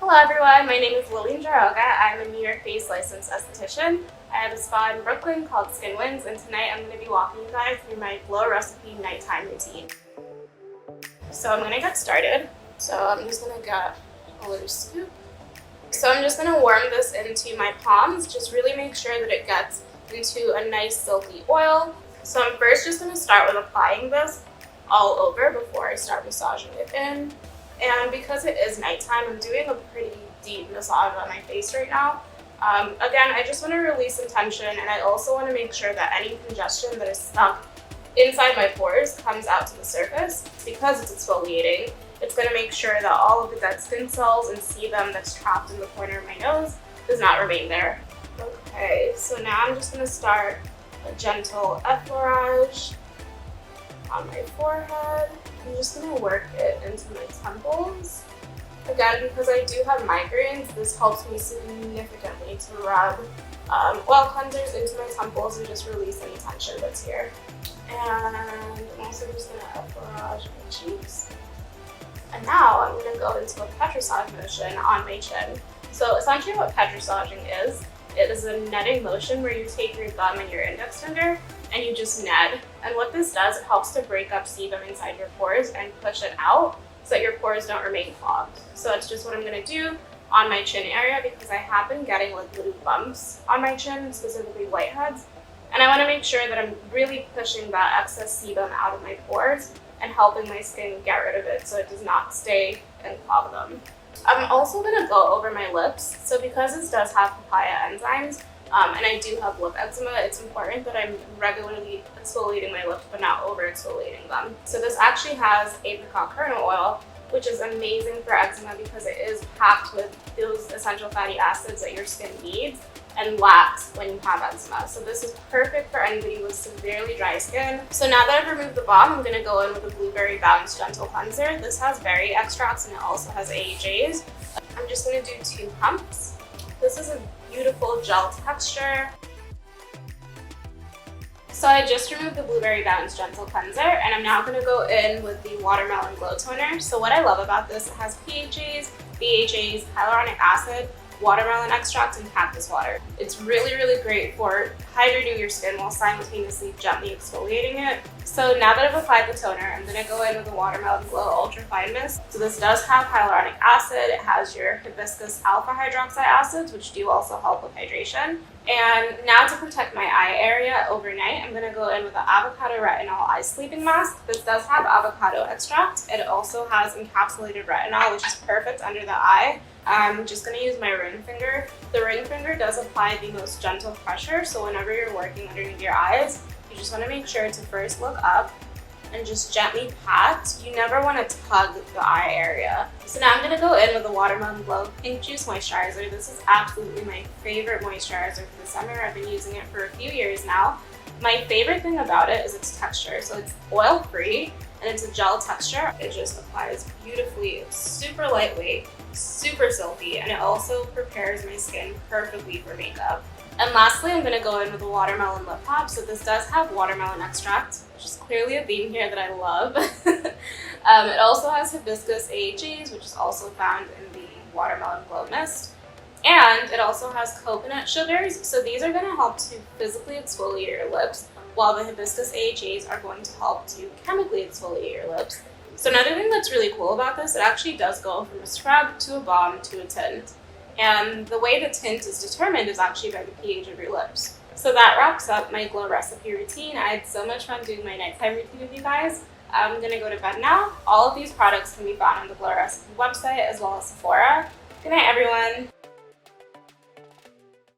Hello everyone, my name is Lillian Jaroga. I'm a New York-based licensed esthetician. I have a spa in Brooklyn called Skin Winds, and tonight I'm going to be walking you guys through my Glow Recipe nighttime routine. So I'm going to get started. So I'm just going to get a little scoop. So I'm just going to warm this into my palms. Just really make sure that it gets into a nice silky oil. So I'm first just going to start with applying this all over before I start massaging it in. And because it is nighttime, I'm doing a pretty deep massage on my face right now. Again, I just want to release some tension, and I also want to make sure that any congestion that is stuck inside my pores comes out to the surface. Because it's exfoliating, it's going to make sure that all of the dead skin cells and sebum that's trapped in the corner of my nose does not remain there. Okay, so now I'm just going to start a gentle effleurage on my forehead. I'm just going to work it into my temples. Again, because I do have migraines, this helps me significantly to rub oil cleansers into my temples and just release any tension that's here. And I'm also just going to effleurage my cheeks. And now I'm going to go into a petrissage motion on my chin. So essentially what petrissaging is, it is a netting motion where you take your thumb and your index finger and you just net. And what this does, it helps to break up sebum inside your pores and push it out so that your pores don't remain clogged. So that's just what I'm going to do on my chin area, because I have been getting like little bumps on my chin, specifically whiteheads. And I want to make sure that I'm really pushing that excess sebum out of my pores and helping my skin get rid of it so it does not stay and clog them. I'm also going to go over my lips. So because this does have papaya enzymes, and I do have lip eczema, it's important that I'm regularly exfoliating my lips but not over exfoliating them. So this actually has apricot kernel oil, which is amazing for eczema because it is packed with those essential fatty acids that your skin needs and lacks when you have eczema. So this is perfect for anybody with severely dry skin. So now that I've removed the balm, I'm going to go in with a blueberry balanced gentle cleanser. This has berry extracts and it also has AHAs. I'm just going to do 2 pumps. This is a beautiful gel texture. So I just removed the blueberry balanced gentle cleanser, and I'm now going to go in with the watermelon glow toner. So what I love about this, it has PHAs, BHAs, hyaluronic acid, watermelon extract, and cactus water. It's really, really great for hydrating your skin while simultaneously gently exfoliating it. So now that I've applied the toner, I'm going to go in with the Watermelon Glow Ultra Fine Mist. So this does have hyaluronic acid, it has your hibiscus alpha hydroxide acids, which do also help with hydration. And now to protect my eye area overnight, I'm going to go in with the Avocado Retinol Eye Sleeping Mask. This does have avocado extract. It also has encapsulated retinol, which is perfect under the eye. I'm just going to use my ring finger. The ring finger does apply the most gentle pressure, so whenever you're working underneath your eyes, you just want to make sure to first look up and just gently pat. You never want to tug the eye area. So now I'm going to go in with the Watermelon Glow Pink Juice Moisturizer. This is absolutely my favorite moisturizer for the summer. I've been using it for a few years now. My favorite thing about it is its texture. So it's oil-free and it's a gel texture. It just applies beautifully. It's super lightweight, super silky, and it also prepares my skin perfectly for makeup. And lastly, I'm going to go in with a watermelon lip pop. So this does have watermelon extract, which is clearly a theme here that I love. It also has hibiscus AHAs, which is also found in the watermelon glow mist. And it also has coconut sugars. So these are going to help to physically exfoliate your lips, while the hibiscus AHAs are going to help to chemically exfoliate your lips. So another thing that's really cool about this, it actually does go from a scrub to a balm to a tint. And the way the tint is determined is actually by the pH of your lips. So that wraps up my Glow Recipe routine. I had so much fun doing my nighttime routine with you guys. I'm going to go to bed now. All of these products can be found on the Glow Recipe website as well as Sephora. Good night, everyone.